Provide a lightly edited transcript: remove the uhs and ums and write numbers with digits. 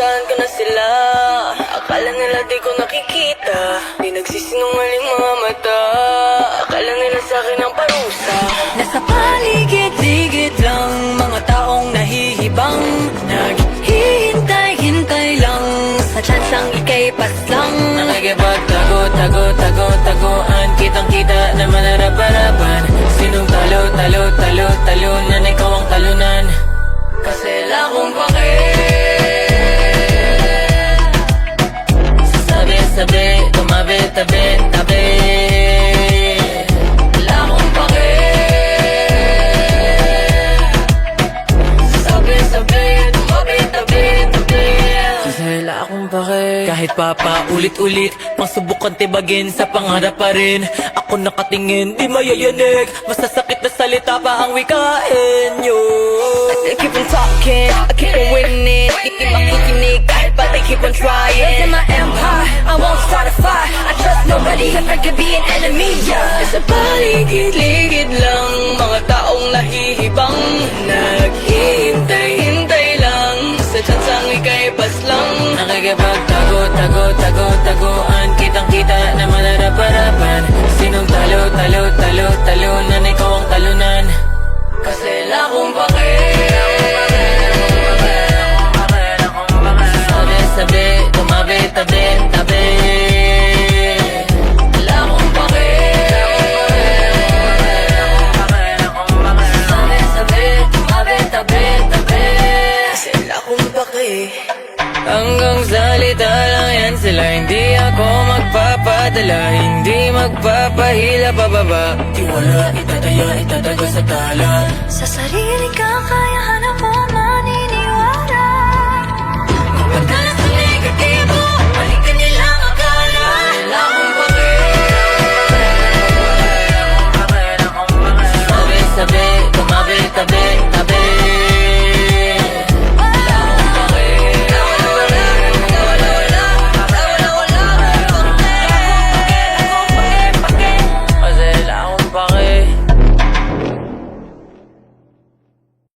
Pinuntahan ko na sila, akala nila di ko nakikita. Di nagsisinungaling mga mata, akala nila sa'kin ang parusa. Nasa paligid-ligid lang, mga taong nahihibang, naghihintay-hintay lang, sa tsansang ika'y paslang. Nakikipagtago-tago-tago-tagoan, kitang-kita naman harap-harapan. Sinong talo-talo-talo-talunan, ikaw ang talunan. Kasi wala akong pake. Sabi-sabi, tumabi-tabi-tabi. Wala akong pake. Sabi-sabi, tumabi-tabi-tabi. Kasi wala akong pake. Kahit pa ulit-ulit, masubukan tibagin, sa pangarap pa rin ako nakatingin, di mayayanig. Masasakit na salita pa ang wikain nyo. I keep on talking, I keep on winning. Di makikinig kahit pa they keep on trying. In my empire, I won't start a fire. I trust nobody, if I could be an enemy, yeah. Sa paligid-ligid lang, mga taong nahihibang, naghihintay-hintay lang, sa tsansang ika'y paslang. Nakikipagtago-tago-tago-tagoan, kitang-kita naman harap-harapan. Sinong talo-talo-talo-talunan, ikaw ang talunan. Kasi wala akong pake. Sabi-sabi, tumabi-tabi-tabi. Wala akong pake. Sabi-sabi, tumabi-tabi-tabi. Kasi wala akong pake. Hanggang salita lang yan sila, hindi ako magpapadala, hindi magpapahila pababa. Tiwala, itataya, itatago sa tala. Sa sarili ka, kaya hanap mo